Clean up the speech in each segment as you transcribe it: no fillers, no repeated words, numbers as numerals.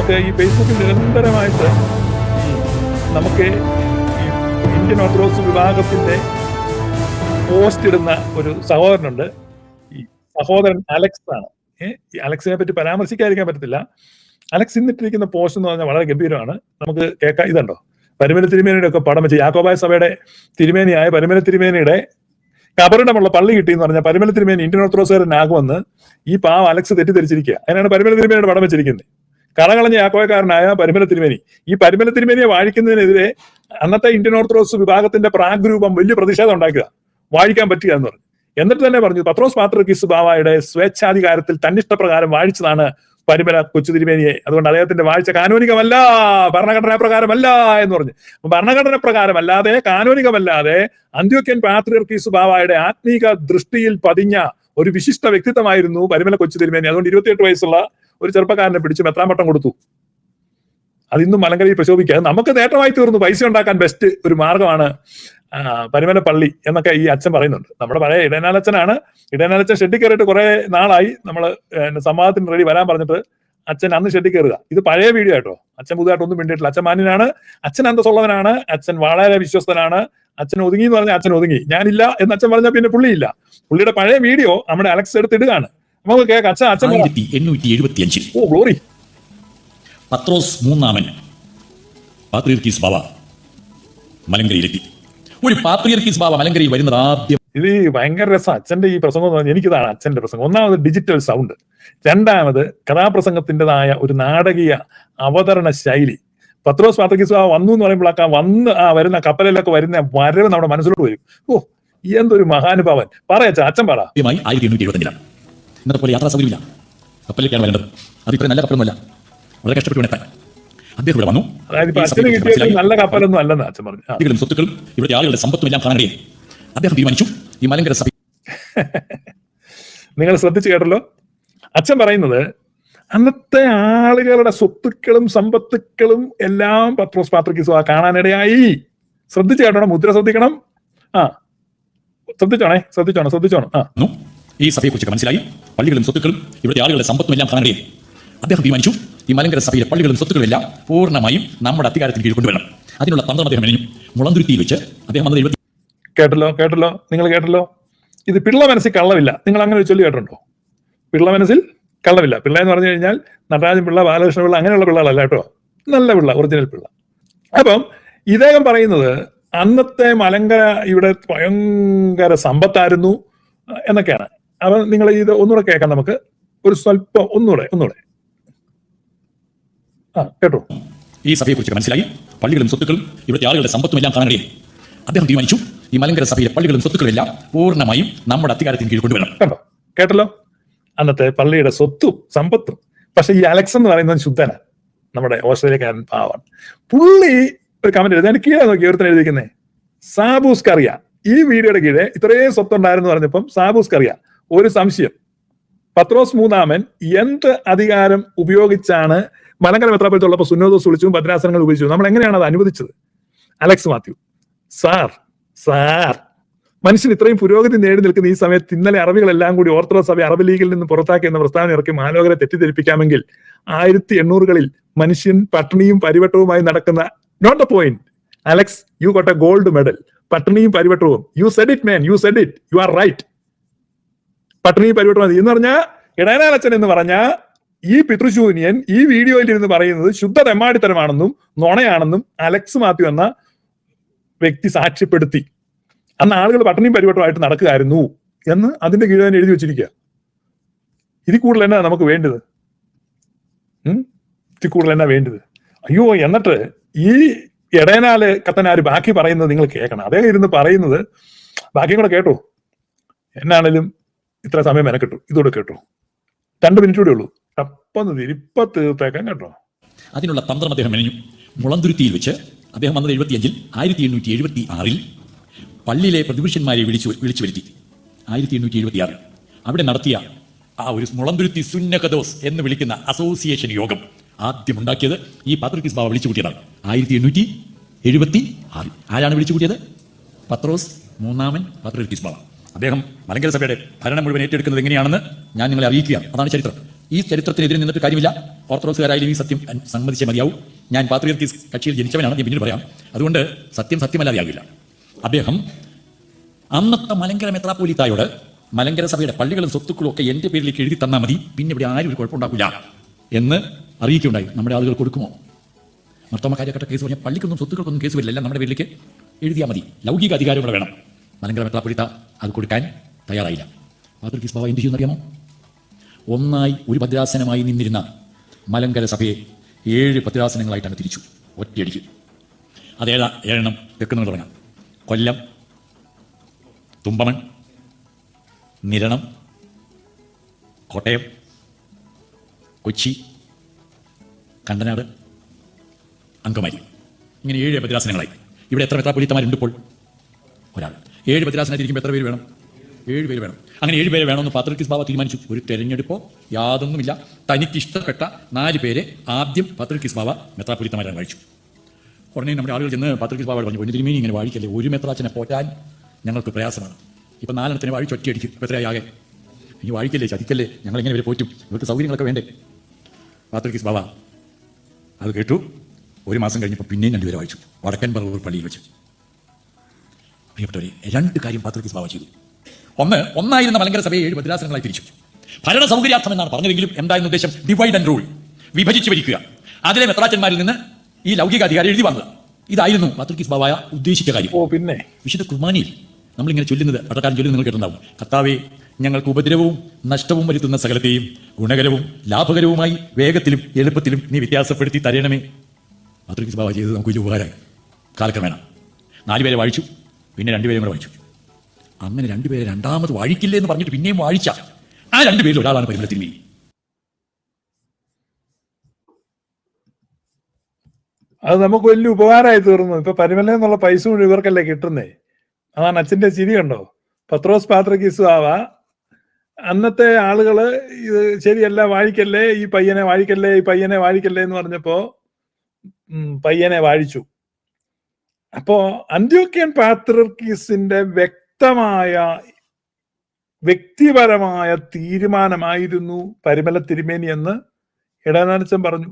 നമുക്ക് ഈ ഫേസ്ബുക്കിൽ നിരന്തരമായിട്ട് നമുക്ക് ഈ ഇന്ത്യൻ ഓർത്തഡോക്സ് വിഭാഗത്തിന്റെ പോസ്റ്റ് ഇടുന്ന ഒരു സഹോദരനുണ്ട്. ഈ സഹോദരൻ അലക്സ് ആണ്. ഈ അലക്സിനെ പറ്റി പരാമർശിക്കാതിരിക്കാൻ പറ്റത്തില്ല. അലക്സ് ഇന്നിട്ടിരിക്കുന്ന പോസ്റ്റ് എന്ന് പറഞ്ഞാൽ വളരെ ഗംഭീരമാണ്. നമുക്ക് കേൾക്കാം. ഇതുണ്ടോ, പരിമല തിരുമേനിയുടെ ഒക്കെ പടം വെച്ച് യാക്കോബായ സഭയുടെ തിരുമേനിയായ പരിമല തിരുമേനിയുടെ കബറിടമുള്ള പള്ളി കിട്ടിയെന്ന് പറഞ്ഞാൽ പരിമല തിരുമേനി ഇന്ത്യൻ ഓർത്തഡോക്സുകാരനാകുമെന്ന് ഈ പാവ അലക്സ് തെറ്റിദ്ധരിച്ചിരിക്കുക. അതിനാണ് പരിമല തിരുമേനിയുടെ പടം വെച്ചിരിക്കുന്നത്. കളകളഞ്ഞ യാക്കോബക്കാരനായ പരിമല തിരുമേനി. ഈ പരിമല തിരുമേനിയെ വാഴിക്കുന്നതിനെതിരെ അന്നത്തെ ഇന്ത്യൻ ഓർത്തഡോക്സ് വിഭാഗത്തിന്റെ പ്രാഗ് രൂപം വലിയ പ്രതിഷേധം ഉണ്ടാക്കുക, വാഴിക്കാൻ പറ്റുക എന്ന് പറഞ്ഞു. എന്നിട്ട് തന്നെ പറഞ്ഞു പത്രോസ് പാത്രിർക്കീസ് ബാവായുടെ സ്വേച്ഛാധികാരത്തിൽ തന്നിഷ്ടപ്രകാരം വാഴിച്ചതാണ് പരിമല കൊച്ചു തിരുമേനിയെ. അതുകൊണ്ട് അദ്ദേഹത്തിന്റെ വാഴ്ച കാനോനികമല്ല, ഭരണഘടനാ പ്രകാരമല്ല എന്ന് പറഞ്ഞു. ഭരണഘടന പ്രകാരമല്ലാതെ, കാനോനികമല്ലാതെ അന്ത്യോക്യൻ പാത്രിയർക്കീസ് ബാവായുടെ ആത്മീക ദൃഷ്ടിയിൽ പതിഞ്ഞ ഒരു വിശിഷ്ട വ്യക്തിത്വമായിരുന്നു പരിമല കൊച്ചു തിരുമേനി. അതുകൊണ്ട് 28 വയസ്സുള്ള ഒരു ചെറുപ്പക്കാരനെ പിടിച്ച് മെത്രാൻ കൊടുത്തു. അതിന്നും മലങ്കരയിൽ പ്രശോഭിക്കുക. നമുക്ക് നേട്ടമായി തീർന്നു. പൈസ ഉണ്ടാക്കാൻ ബെസ്റ്റ് ഒരു മാർഗമാണ് പരിമല പള്ളി എന്നൊക്കെ ഈ അച്ഛൻ പറയുന്നുണ്ട്. നമ്മുടെ പഴയ ഇടനാലച്ഛനാണ്. ഇടനാലച്ഛൻ ഷെഡിൽ കയറിയിട്ട് കുറെ നാളായി. നമ്മൾ സംവാദത്തിന് റെഡി വരാൻ പറഞ്ഞിട്ട് അച്ഛൻ അന്ന് ഷെഡിൽ കയറുക. ഇത് പഴയ വീഡിയോ കേട്ടോ. അച്ഛൻ പുതുതായിട്ടൊന്നും വേണ്ടിയിട്ടില്ല. അച്ഛൻ മാന്യനാണ്, അച്ഛൻ അന്തസ്സുള്ളവനാണ്, അച്ഛൻ വളരെ വിശ്വസ്തനാണ്. അച്ഛൻ ഒതുങ്ങി എന്ന് പറഞ്ഞാൽ അച്ഛൻ ഒതുങ്ങി. ഞാനില്ല എന്ന് അച്ഛൻ പറഞ്ഞാൽ പിന്നെ പുള്ളിയില്ല. പുള്ളിയുടെ പഴയ വീഡിയോ നമ്മുടെ അലക്സ് എടുത്തിടുകയാണ്. നമുക്ക് കേൾക്കാം. അച്ഛൻ 1875 ഓ ഗ്ലോറി പത്രോസ് മൂന്നാമൻ പാത്രിയർക്കീസ് ബാവ മലങ്കരയിലെത്തി. ഒരു പാത്രിയർക്കീസ് ബാവ മലങ്കരയിൽ വരുന്നത് ആദ്യം. ഇത് ഭയങ്കര രസം. അച്ഛന്റെ ഈ പ്രസംഗം എന്ന് പറഞ്ഞാൽ എനിക്കിതാണ് അച്ഛന്റെ പ്രസംഗം. ഒന്നാമത് ഡിജിറ്റൽ സൗണ്ട്, രണ്ടാമത് കഥാപ്രസംഗത്തിൻ്റെതായ ഒരു നാടകീയ അവതരണ ശൈലി. പത്രോസ് പാത്രിയർക്കീസ് ബാവ വന്നു എന്ന് പറയുമ്പോഴൊക്കെ വന്ന് വരുന്ന കപ്പലിലൊക്കെ വരുന്ന വരവ് നമ്മുടെ മനസ്സിലോട്ട് വരും. ഓ എന്തൊരു മഹാനുഭാവൻ. പറയാ അച്ഛൻ പറ. 1875 ഇന്നത്തെ പോലെ യാത്രാ സൗകര്യമില്ല, കപ്പലിലേക്കാണ് വരേണ്ടത്. അത് ഇത്ര നല്ല കപ്പലൊന്നുമല്ല, വളരെ കഷ്ടപ്പെട്ടു എത്താൻ. അദ്ദേഹം ഇവിടെ വന്നു. അച്ഛന് കിട്ടിയത് നല്ല കപ്പലൊന്നും അല്ലെന്ന് അച്ഛൻ പറഞ്ഞു. സ്വത്തുക്കളും ഇവിടുത്തെ ആളുകളുടെ സമ്പത്തും എല്ലാം കാണാൻ അദ്ദേഹം തീരുമാനിച്ചു ഈ മലങ്കര സഭ. നിങ്ങൾ ശ്രദ്ധിച്ചു കേട്ടല്ലോ. അച്ഛൻ പറയുന്നത് അന്നത്തെ ആളുകളുടെ സ്വത്തുക്കളും സമ്പത്തുക്കളും എല്ലാം പത്രോസ് പാത്രിയർക്കീസ് ബാവ കാണാനിടയായി. ശ്രദ്ധിച്ചു കേട്ടോണം, മുദ്ര ശ്രദ്ധിക്കണം. ശ്രദ്ധിച്ചോണം. ഈ സഭയെ കുറിച്ച് മനസ്സിലായി. പള്ളികളും സ്വത്തുക്കളും ഇവിടുത്തെ ആളുകളുടെ സമ്പത്തും എല്ലാം കാണാൻ അദ്ദേഹം തീരുമാനിച്ചു ഈ മലങ്കര സഭയിലെ പള്ളികളും സ്വത്തുക്കളും എല്ലാം പൂർണ്ണമായും നമ്മുടെ അധികാരത്തിന് കീഴിൽ കൊണ്ടുവരണം. അതിനുള്ള തന്ത്രം അദ്ദേഹം മെനഞ്ഞു. മുളന്തുരുത്തിയിൽ വെച്ച് അദ്ദേഹം വന്നത് കേട്ടല്ലോ, നിങ്ങൾ കേട്ടല്ലോ. ഇത് പിള്ള മനസ്സിൽ കള്ളമില്ല. നിങ്ങൾ അങ്ങനെ ഒരു ചൊല്ലി കേട്ടിട്ടുണ്ടോ? പിള്ള മനസ്സിൽ കള്ളമില്ല. പിള്ള എന്ന് പറഞ്ഞു കഴിഞ്ഞാൽ നടരാജൻ പിള്ള, ബാലകൃഷ്ണ പിള്ള, അങ്ങനെയുള്ള പിള്ളകളല്ല കേട്ടോ. നല്ല പിള്ള, ഒറിജിനൽ പിള്ള. അപ്പം ഇദ്ദേഹം പറയുന്നത് അന്നത്തെ മലങ്കര ഇവിടെ ഭയങ്കര സമ്പത്തായിരുന്നു എന്നൊക്കെയാണ്. അപ്പൊ നിങ്ങൾ ഇത് ഒന്നുകൂടെ കേൾക്കാം. നമുക്ക് ഒരു സ്വല്പം ഒന്നുകൂടെ കേട്ടോ. ഈ സഭയെ കുറിച്ച് മനസ്സിലായി. പള്ളികളും സ്വത്തുക്കളും ഇവിടുത്തെ ആളുകളുടെ സമ്പത്തും എല്ലാം കാണാൻ അദ്ദേഹം തീരുമാനിച്ചു ഈ മലങ്കര സഭയിലെ പള്ളികളും സ്വത്തുക്കളും എല്ലാം പൂർണ്ണമായും നമ്മുടെ അധികാരത്തിന് കീഴിൽ കൊണ്ടുവരണം. കേട്ടല്ലോ, അന്നത്തെ പള്ളിയുടെ സ്വത്തും സമ്പത്തും. പക്ഷെ ഈ അലക്സ് എന്ന് പറയുന്നത് ശുദ്ധനാണ്, നമ്മുടെ ഓസ്ട്രേലിയക്കാരൻ പാവാണ്. പുള്ളി ഒരു കമന്റ് എഴുതി, കീഴെ നോക്കി ഒരുത്തൻ എഴുതിയിരിക്കുന്നേ സാബൂസ് കറിയ. ഈ വീഡിയോയുടെ കീഴെ ഇത്രയും സ്വത്തുണ്ടായിരുന്നു പറഞ്ഞപ്പം സാബൂസ് കറിയ ഒരു സംശയം. പത്രോസ് മൂന്നാമൻ എന്ത് അധികാരം ഉപയോഗിച്ചാണ് മലങ്കര മെത്രാപ്പൊലീത്തയുള്ളപ്പോൾ സുന്നോദോസ് വിളിച്ചു, ഭദ്രാസനങ്ങൾ ഉപയോഗിച്ചു? നമ്മൾ എങ്ങനെയാണ് അത് അനുവദിച്ചത്? അലക്സ് മാത്യു സാർ മനുഷ്യൻ ഇത്രയും പുരോഗതി നേടി നിൽക്കുന്ന ഈ സമയത്ത് ഇന്നലെ അറബികളെല്ലാം കൂടി ഓർത്തഡോക്സ് സഭ അറബ് ലീഗിൽ നിന്ന് പുറത്താക്കി എന്ന പ്രസ്താവന ഇറക്കി മാലോകരെ തെറ്റിദ്ധരിപ്പിക്കാമെങ്കിൽ 1800-കളിൽ മനുഷ്യൻ പട്ടിണിയും പരിവട്ടവുമായി നടക്കുന്ന not the point. Alex, you got a gold medal. പട്ടിണിയും പരിവട്ടവും. You said it man, you said it, you are right. പട്ടിണിയും പരിവട്ടവും എന്ന് പറഞ്ഞാൽ ഇടനാലച്ഛൻ എന്ന് പറഞ്ഞ ഈ പിതൃശൂന്യൻ ഈ വീഡിയോയിൽ ഇരുന്ന് പറയുന്നത് ശുദ്ധ തെമ്മാടിത്തരമാണെന്നും നുണയാണെന്നും അലക്സ് മാത്യു എന്ന വ്യക്തി സാക്ഷ്യപ്പെടുത്തി. അന്ന് ആളുകൾ പട്ടിണിയും പരിവട്ടമായിട്ട് നടക്കുകയായിരുന്നു എന്ന് അതിന്റെ കീഴിൽ തന്നെ എഴുതി വെച്ചിരിക്കുക. ഇതിൽ കൂടുതൽ എന്നാ നമുക്ക് വേണ്ടത്? അയ്യോ, എന്നിട്ട് ഈ ഇടയനാല് കത്തനാര് ബാക്കി പറയുന്നത് നിങ്ങൾ കേൾക്കണം. അദ്ദേഹം ഇരുന്ന് പറയുന്നത് ബാക്കിയും കൂടെ കേട്ടോ. എന്നാണേലും ഇത്ര സമയം മെനക്കെട്ടു, ഇതോടെ കേട്ടോ. 2 മിനിറ്റ് കൂടെ ഉള്ളൂ. ഇപ്പൊ തീർത്തേക്കാൻ കേട്ടോ. അതിനുള്ള തന്ത്രം അദ്ദേഹം മെനഞ്ഞു. മുളന്തുരുത്തിയിൽ വെച്ച് അദ്ദേഹം വന്നത് 75-ൽ 1876-ൽ പള്ളിയിലെ പ്രതിപുരുഷന്മാരെ വിളിച്ചു വരുത്തി. 1876 അവിടെ നടത്തിയ ആ ഒരു മുളന്തുരുത്തി സുന്നകദോസ് എന്ന് വിളിക്കുന്ന അസോസിയേഷൻ യോഗം ആദ്യം ഉണ്ടാക്കിയത് ഈ പാത്രിയർക്കീസ് ബാവ വിളിച്ചു കൂട്ടിയതാണ്. 1876 ആരാണ് വിളിച്ചു കൂട്ടിയത്? പത്രോസ് മൂന്നാമൻ പാത്രിയർക്കീസ് ബാവ. അദ്ദേഹം മലങ്കര സഭയുടെ ഭരണം മുഴുവൻ ഏറ്റെടുക്കുന്നത് എങ്ങനെയാണെന്ന് ഞാൻ നിങ്ങളെ അറിയിക്കുകയാണ്. അതാണ് ചരിത്രം. ഈ ചരിത്രത്തിനെതിരെ നിന്നിട്ട് കാര്യമില്ല. ഓർത്തഡോക്സുകാരായാലും ഈ സത്യം സമ്മതിച്ചേ മതിയാവും. ഞാൻ പാത്രിയർക്കീസ് കക്ഷിയിൽ ജനിച്ചവനാണ്, ഞാൻ പിന്നീട് പറയാം. അതുകൊണ്ട് സത്യം സത്യമല്ലാതെയാകില്ല. അദ്ദേഹം അന്നത്തെ മലങ്കര മെത്രാപ്പോലീത്തായോട് മലങ്കര സഭയുടെ പള്ളികളും സ്വത്തുക്കളും ഒക്കെ എൻ്റെ പേരിലേക്ക് എഴുതി തന്നാൽ മതി, പിന്നെ ഇവിടെ ആരും ഒരു കുഴപ്പമുണ്ടാക്കില്ല എന്ന് അറിയിക്കുകയുണ്ടായി. നമ്മുടെ ആളുകൾ കൊടുക്കുമോ? മർത്തോമ കാര്യപ്പെട്ട കേസ് പറഞ്ഞാൽ പള്ളിക്കൊന്നും സ്വത്തുക്കൾക്കൊന്നും കേസ് വരില്ല, എല്ലാം നമ്മുടെ പേരിലേക്ക് എഴുതിയാൽ മതി. ലൗകിക അധികാരങ്ങൾ വേണം. മലങ്കര മെത്രാപ്പോലീത്ത അത് കൊടുക്കാൻ തയ്യാറായില്ല. പാത്രിയർക്കീസ് ബാവ എന്ത് ചെയ്യുന്നറിയാമോ? ഒന്നായി ഒരു ഭദ്രാസനമായി നിന്നിരുന്ന മലങ്കര സഭയെ 7 ഭദ്രാസനങ്ങളായിട്ടാണ് തിരിച്ചു, ഒറ്റയടിക്ക്. അത് 7 വെക്കുന്നത് തുടങ്ങാം. കൊല്ലം, തുമ്പമൺ, നിരണം, കോട്ടയം, കൊച്ചി, കണ്ടനാട്, അങ്കമാലി, ഇങ്ങനെ 7 ഭദ്രാസനങ്ങളായി. ഇവിടെ എത്ര മെത്രാപ്പൊലീത്തമാരുണ്ട് ഇപ്പോൾ? ഒരാൾ. 7 ഭദ്രാസനത്തിരിക്കുമ്പോൾ എത്ര പേര് വേണം? 7 പേര് വേണം. അങ്ങനെ 7 പേരെ വേണമെന്ന് പാത്രിയർക്കീസ് ബാവ തീരുമാനിച്ചു. ഒരു തെരഞ്ഞെടുപ്പോ യാതൊന്നുമില്ല. തനിക്ക് ഇഷ്ടപ്പെട്ട 4 പേരെ ആദ്യം പാത്രിയർക്കീസ് ബാവ മെത്രാപ്പൊലീത്തമാരാൻ വാഴിച്ചു. ഉടനെ നമ്മുടെ ആളുകൾ ചെന്ന് പാത്രിയർക്കീസ് ബാവ പറഞ്ഞു, തിരുമേനി ഇങ്ങനെ വാഴിക്കല്ലേ, ഒരു മെത്രാച്ചനെ പോറ്റാൻ ഞങ്ങൾക്ക് പ്രയാസമാണ്. ഇപ്പം 4 വാഴിച്ച് ഒറ്റയടിക്കും. ഇപ്പം എത്രയാകെ? ഇനി വാഴിക്കല്ലേ, ചതിക്കല്ലേ, ഞങ്ങളിങ്ങനെ ഇവരെ പോറ്റും, ഇവർക്ക് സൗകര്യങ്ങളൊക്കെ വേണ്ടേ? പാത്രിയർക്കീസ് ബാവ അത് കേട്ടു. 1 മാസം കഴിഞ്ഞപ്പോൾ പിന്നെയും 2 പേരെ വായിച്ചു, വടക്കൻ പറവൂർ പള്ളിയിൽ വെച്ച്. പ്രിയപ്പെട്ടവരെ, 2 കാര്യം പാത്രിയർക്കീസ് ബാവ ചെയ്തു. ഒന്നായിരുന്ന മലങ്കര സഭയെ 7 ഭദ്രാസനങ്ങളായി തിരിച്ചു. ഭരണ സൗകര്യാർത്ഥം എന്നാണ് പറഞ്ഞതെങ്കിലും എന്തായിരുന്നു ഉദ്ദേശം? ഡിവൈഡ് ആൻഡ് റൂൾ, വിഭജിച്ച് ഭരിക്കുക. അതിലെ മെത്രാച്ചന്മാരിൽ നിന്ന് ഈ ലൗകിക അധികാരം എഴുതി വാങ്ങുക. ഇതായിരുന്നു പാത്രിയർക്കീസ് ബാവ ഉദ്ദേശിച്ച കാര്യം. പിന്നെ വിശുദ്ധ കുർബാനയിൽ നമ്മളിങ്ങനെ ചൊല്ലുന്നത്, പട്ടക്കാരൻ ചൊല്ലുന്നത് നിങ്ങൾ കേട്ടിട്ടുണ്ടാവും. കർത്താവേ, ഞങ്ങൾക്ക് ഉപദ്രവവും നഷ്ടവും വരുത്തുന്ന സകലത്തെയും ഗുണകരവും ലാഭകരവുമായി വേഗത്തിലും എളുപ്പത്തിലും നീ വ്യത്യാസപ്പെടുത്തി തരണമേ. പാത്രിയർക്കീസ് ബാവ ചെയ്തത് നമുക്ക് വലിയ ഉപകാരമായി. കാലക്രമേണ 4 പേരെ വാഴിച്ചു, പിന്നെ 2 പേരെ കൂടെ വാഴിച്ചു. അങ്ങനെ 2 പേരെ രണ്ടാമത് വാഴിക്കില്ലേ എന്ന് പറഞ്ഞിട്ട് പിന്നെയും വാഴിച്ച ആ 2 പേരിൽ ഒരാളാണ് പരിമല തിരുമേനി. അത് നമുക്ക് വലിയ ഉപകാരമായി തീർന്നു. ഇപ്പൊ പരിമല എന്നുള്ള പൈസ കൂടി ഇവർക്കല്ലേ കിട്ടുന്നേ. അതാണ് അച്ഛന്റെ ചിരി കണ്ടോ. പത്രോസ് പാത്രിയർക്കീസ് ബാവ അന്നത്തെ ആളുകള് ഇത് ശരിയല്ല, വാഴിക്കല്ലേ, ഈ പയ്യനെ വാഴിക്കല്ലേ, ഈ പയ്യനെ വാഴിക്കല്ലേ എന്ന് പറഞ്ഞപ്പോ പയ്യനെ വാഴിച്ചു. അപ്പോ അന്ത്യോക്യൻ പാത്രിയർക്കീസിന്റെ വ്യക്തമായ വ്യക്തിപരമായ തീരുമാനമായിരുന്നു പരിമല തിരുമേനി എന്ന് ഇടനാനച്ചൻ പറഞ്ഞു.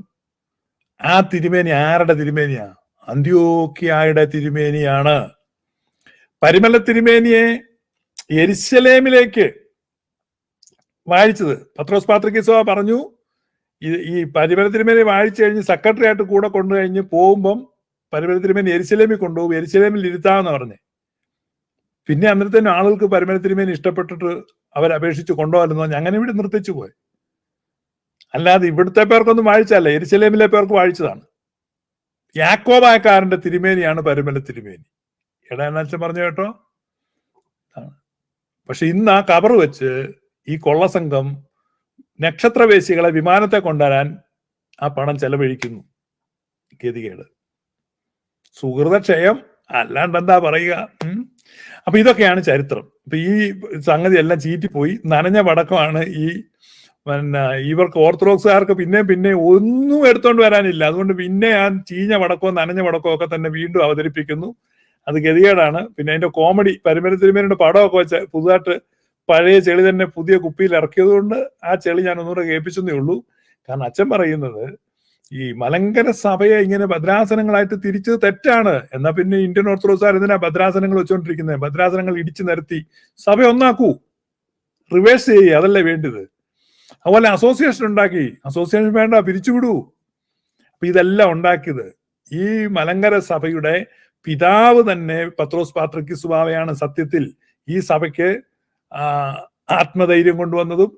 ആ തിരുമേനി ആരുടെ തിരുമേനിയാ? അന്ത്യോക്യയുടെ തിരുമേനിയാണ്. പരിമല തിരുമേനിയെ യെരുശലേമിലേക്ക് വാഴിച്ചത് പത്രോസ് പാത്രിയർക്കീസ് ബാവ പറഞ്ഞു. ഈ പരിമല തിരുമേനി വാഴിച്ചു കഴിഞ്ഞ് സെക്രട്ടറി ആയിട്ട് കൂടെ കൊണ്ടു കഴിഞ്ഞ് പോകുമ്പം പരിമല തിരുമേനി യെരുശലേമിൽ കൊണ്ടുപോകും, യെരുശലേമിൽ ഇരുത്താമെന്ന് പറഞ്ഞേ. പിന്നെ അന്നേരത്തേനും ആളുകൾക്ക് പരിമല തിരുമേനി ഇഷ്ടപ്പെട്ടിട്ട് അവരപേക്ഷിച്ച് കൊണ്ടുപോകാമെന്ന് പറഞ്ഞ് അങ്ങനെ ഇവിടെ നിർത്തിച്ചു പോയി. അല്ലാതെ ഇവിടുത്തെ പേർക്കൊന്നും വാഴിച്ചല്ല, യെരുശലേമിലെ പേർക്ക് വാഴിച്ചതാണ്. യാക്കോബായക്കാരന്റെ തിരുമേനിയാണ് പരിമല തിരുമേനി. ഇടനാച്ചൻ പറഞ്ഞു കേട്ടോ. പക്ഷെ ഇന്ന് ആ കബർ വെച്ച് ഈ കൊള്ളസംഘം നക്ഷത്രവേശികളെ വിമാനത്തെ കൊണ്ടുവരാൻ ആ പണം ചെലവഴിക്കുന്നു. ഗതികേട്, സുഹൃതക്ഷയം, അല്ലാണ്ട് എന്താ പറയുക. അപ്പൊ ഇതൊക്കെയാണ് ചരിത്രം. അപ്പൊ ഈ സംഗതി എല്ലാം ചീറ്റിപ്പോയി. നനഞ്ഞ പടക്കമാണ് ഈ ഇവർക്ക് ഓർത്തഡോക്സുകാർക്ക് പിന്നെ ഒന്നും എടുത്തോണ്ട് വരാനില്ല. അതുകൊണ്ട് പിന്നെ ആ ചീഞ്ഞ പടക്കവും നനഞ്ഞ പടക്കവും ഒക്കെ തന്നെ വീണ്ടും അവതരിപ്പിക്കുന്നു. അത് ഗതികേടാണ്. പിന്നെ അതിന്റെ കോമഡി, പരിമല തിരുമേനിയുടെ പടമൊക്കെ വെച്ച് പുതുതായിട്ട് പഴയ ചെളി തന്നെ പുതിയ കുപ്പിയിൽ ഇറക്കിയത് കൊണ്ട് ആ ചെളി ഞാൻ ഒന്നുകൂടെ കേൾപ്പിച്ചെന്നേ ഉള്ളൂ. കാരണം അച്ഛൻ പറയുന്നത് ഈ മലങ്കര സഭയെ ഇങ്ങനെ ഭദ്രാസനങ്ങളായിട്ട് തിരിച്ചത് തെറ്റാണ്. എന്നാ പിന്നെ ഇന്ത്യൻ ഓർത്തഡോക്സുകാർ എന്തിനാ ഭദ്രാസനങ്ങൾ വെച്ചുകൊണ്ടിരിക്കുന്നത്? ഭദ്രാസനങ്ങൾ ഇടിച്ചു നിരത്തി സഭ ഒന്നാക്കൂ, റിവേഴ്സ് ചെയ്യുക, അതല്ലേ വേണ്ടത്. അതുപോലെ അസോസിയേഷൻ ഉണ്ടാക്കി, അസോസിയേഷൻ വേണ്ട, പിരിച്ചുവിടൂ. അപ്പൊ ഇതെല്ലാം ഉണ്ടാക്കിയത് ഈ മലങ്കര സഭയുടെ പിതാവ് തന്നെ പത്രോസ് പാത്രിയർക്കീസ് ബാവയാണ്. സത്യത്തിൽ ഈ സഭയ്ക്ക് ആത്മധൈര്യം കൊണ്ടുവന്നതും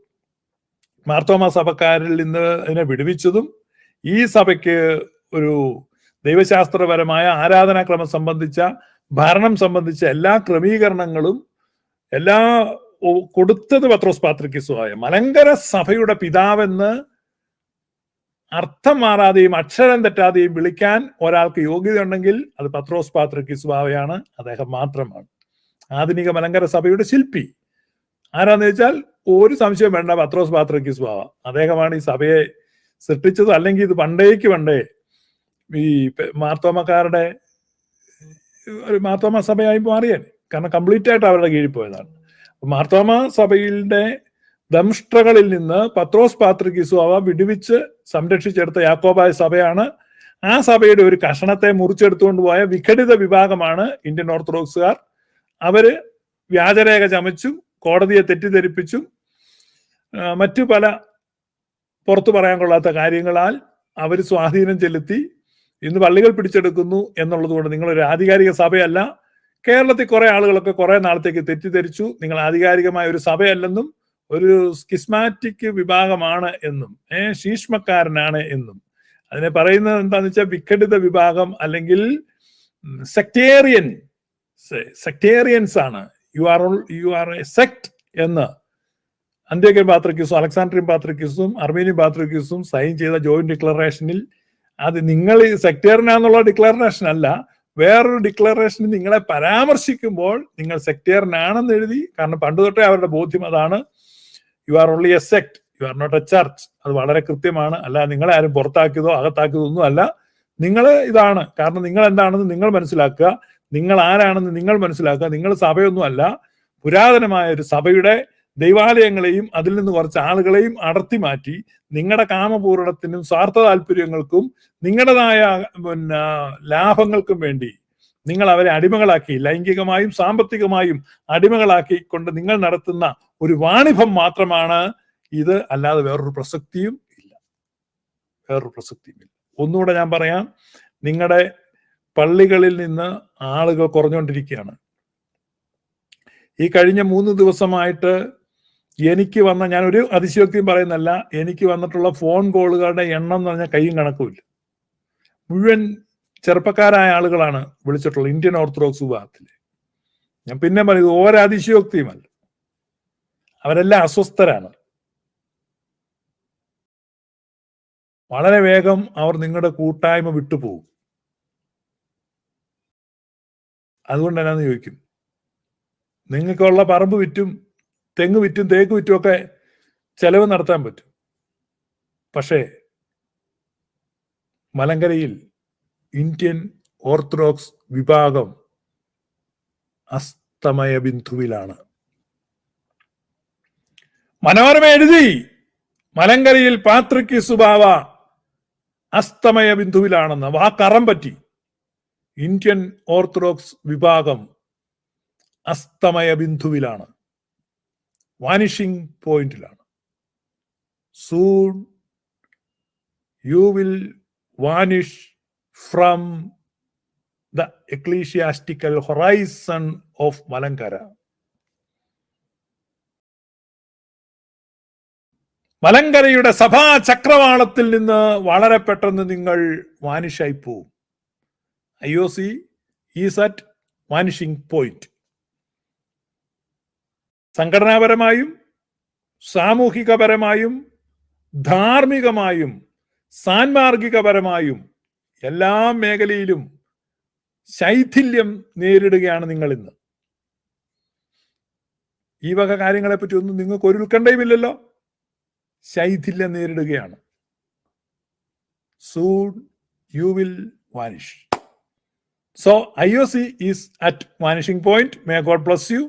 മാർത്തോമാ സഭക്കാരിൽ നിന്ന് അതിനെ വിടുവിച്ചതും ഈ സഭയ്ക്ക് ഒരു ദൈവശാസ്ത്രപരമായ ആരാധനാക്രമം സംബന്ധിച്ച, ഭരണം സംബന്ധിച്ച എല്ലാ ക്രമീകരണങ്ങളും കൊടുത്തത് പത്രോസ് പാത്രിയർക്കീസ് ബാവ. മലങ്കര സഭയുടെ പിതാവെന്ന് അർത്ഥം മാറാതെയും അക്ഷരം തെറ്റാതെയും വിളിക്കാൻ ഒരാൾക്ക് യോഗ്യതയുണ്ടെങ്കിൽ അത് പത്രോസ് പാത്രിയർക്കീസ് ബാവയാണ്. അദ്ദേഹം മാത്രമാണ് ആധുനിക മലങ്കര സഭയുടെ ശില്പി. ആരാന്ന് വെച്ചാൽ ഒരു സംശയം വേണ്ട, പത്രോസ് പാത്രിയർക്കീസ് ബാവ. അദ്ദേഹമാണ് ഈ സഭയെ സൃഷ്ടിച്ചത്. അല്ലെങ്കിൽ ഇത് പണ്ടേ ഈ മാർത്തോമക്കാരുടെ ഒരു മാർത്തോമ സഭയായി മാറിയാൽ. കാരണം കംപ്ലീറ്റ് ആയിട്ട് അവരുടെ കീഴിൽ പോയതാണ്. മാർത്തോമ സഭയുടെ ദംഷ്ട്രകളിൽ നിന്ന് പത്രോസ് പാത്രിക്കീസുവാവ വിടുവിച്ച് സംരക്ഷിച്ചെടുത്ത യാക്കോബായ സഭയാണ്. ആ സഭയുടെ ഒരു കഷണത്തെ മുറിച്ചെടുത്തുകൊണ്ട് പോയ വിഘടിത വിഭാഗമാണ് ഇന്ത്യൻ ഓർത്തഡോക്സുകാർ. അവര് വ്യാജരേഖ ചമച്ചും കോടതിയെ തെറ്റിദ്ധരിപ്പിച്ചും മറ്റു പല പുറത്തു പറയാൻ കൊള്ളാത്ത കാര്യങ്ങളാൽ അവർ സ്വാധീനം ചെലുത്തി ഇന്ന് പള്ളികൾ പിടിച്ചെടുക്കുന്നു എന്നുള്ളത് കൊണ്ട് നിങ്ങളൊരു ആധികാരിക സഭയല്ല. കേരളത്തിൽ കുറെ ആളുകളൊക്കെ കുറെ നാളത്തേക്ക് തെറ്റിദ്ധരിച്ചു നിങ്ങൾ ആധികാരികമായ ഒരു സഭയല്ലെന്നും ഒരു സ്കിസ്മാറ്റിക് വിഭാഗമാണ് എന്നും ശീഷ്മക്കാരനാണ് എന്നും. അതിനെ പറയുന്നത് എന്താണെന്ന് വെച്ചാൽ വിഘടിത വിഭാഗം അല്ലെങ്കിൽ സെക്ടേറിയൻസ് ആണ്. യു ആർ എ സെക്ട് എന്ന് അന്ത്യോക്യൻ പാത്രിക്കീസും അലക്സാണ്ട്രിയൻ പാത്രിക്കീസും അർമേനിയൻ പാത്രിക്കീസും സൈൻ ചെയ്ത ജോയിന്റ് ഡിക്ലറേഷനിൽ അത് നിങ്ങൾ സെക്ടേറിയനാന്നുള്ള ഡിക്ലറേഷൻ അല്ല, വേറൊരു ഡിക്ലറേഷനിൽ നിങ്ങളെ പരാമർശിക്കുമ്പോൾ നിങ്ങൾ സെക്ടേറിയനാണെന്ന് എഴുതി. കാരണം പണ്ട് തൊട്ടേ അവരുടെ ബോധ്യം അതാണ്. You are only a sect, you are not a church. അത് വളരെ കൃത്യമാണ്. അല്ല നിങ്ങളെ ആരും പുറത്താക്കിയതോ അകത്താക്കിയതോ ഒന്നും അല്ല. നിങ്ങൾ ഇതാണ്. കാരണം നിങ്ങൾ എന്താണെന്ന് നിങ്ങൾ മനസ്സിലാക്കുക, നിങ്ങൾ ആരാണെന്ന് നിങ്ങൾ മനസ്സിലാക്കുക. നിങ്ങൾ സഭയൊന്നും അല്ല. പുരാതനമായ ഒരു സഭയുടെ ദൈവാലയങ്ങളെയും അതിൽ നിന്ന് കുറച്ച് ആളുകളെയും അടർത്തി മാറ്റി നിങ്ങളുടെ കാമപൂരണത്തിനും സ്വാർത്ഥ താല്പര്യങ്ങൾക്കും നിങ്ങളുടേതായ ലാഭങ്ങൾക്കും വേണ്ടി നിങ്ങൾ അവരെ അടിമകളാക്കി, ലൈംഗികമായും സാമ്പത്തികമായും അടിമകളാക്കിക്കൊണ്ട് നിങ്ങൾ നടത്തുന്ന ഒരു വാണിഭം മാത്രമാണ് ഇത്. അല്ലാതെ വേറൊരു പ്രസക്തിയും ഇല്ല. ഒന്നുകൂടെ ഞാൻ പറയാം, നിങ്ങളുടെ പള്ളികളിൽ നിന്ന് ആളുകൾ കുറഞ്ഞുകൊണ്ടിരിക്കുകയാണ്. ഈ കഴിഞ്ഞ 3 ദിവസമായിട്ട് എനിക്ക് വന്ന, ഞാനൊരു അതിശയോക്തിയും പറയുന്നല്ല, എനിക്ക് വന്നിട്ടുള്ള ഫോൺ കോളുകളുടെ എണ്ണം എന്ന് പറഞ്ഞാൽ കയ്യും കണക്കുമില്ല. മുഴുവൻ ചെറുപ്പക്കാരായ ആളുകളാണ് വിളിച്ചിട്ടുള്ളത് ഇന്ത്യൻ ഓർത്തഡോക്സ് വിഭാഗത്തിൽ. ഞാൻ പിന്നെ പറയുന്നത് ഒരതിശയോക്തിയുമല്ല, അവരെല്ലാം അസ്വസ്ഥരാണ്. വളരെ വേഗം അവർ നിങ്ങളുടെ കൂട്ടായ്മ വിട്ടുപോകും. അതുകൊണ്ട് എന്നാന്ന് ചോദിക്കും, നിങ്ങൾക്കുള്ള പറമ്പ് വിറ്റും തെങ്ങ് വിറ്റും തേക്ക് വിറ്റും ഒക്കെ ചെലവ് നടത്താൻ പറ്റും. പക്ഷേ മലങ്കരയിൽ ഇന്ത്യൻ ഓർത്തഡോക്സ് വിഭാഗം അസ്തമയ ബിന്ദുവിലാണ്. മനോരമ എഴുതി, മലങ്കരയിൽ പാത്രിക്കീസ് ബാവ അസ്തമയ ബിന്ദുവിലാണെന്ന്. വാക്കറം പറ്റി. ഇന്ത്യൻ ഓർത്തഡോക്സ് വിഭാഗം അസ്തമയ ബിന്ദുവിലാണ്, വാനിഷിംഗ് പോയിന്റിലാണ്. Soon you will vanish from the ecclesiastical horizon of Malankara. മലങ്കരയുടെ സഭാ ചക്രവാളത്തിൽ നിന്ന് വളരെ പെട്ടെന്ന് നിങ്ങൾ വാനിഷായി പോവും. IOC is at vanishing point. സംഘടനാപരമായും സാമൂഹികപരമായും ധാർമ്മികമായും സാൻമാർഗികപരമായും എല്ലാ മേഖലയിലും ശൈഥില്യം നേരിടുകയാണ് നിങ്ങൾ ഇന്ന്. ഈ വക കാര്യങ്ങളെപ്പറ്റി ഒന്നും നിങ്ങൾക്ക് ഒരു ഉത്കണ്ഠയുമില്ലല്ലോ. ശൈഥില്യം നേരിടുകയാണ്. Soon you will vanish. So IOC is at vanishing point. May God bless you.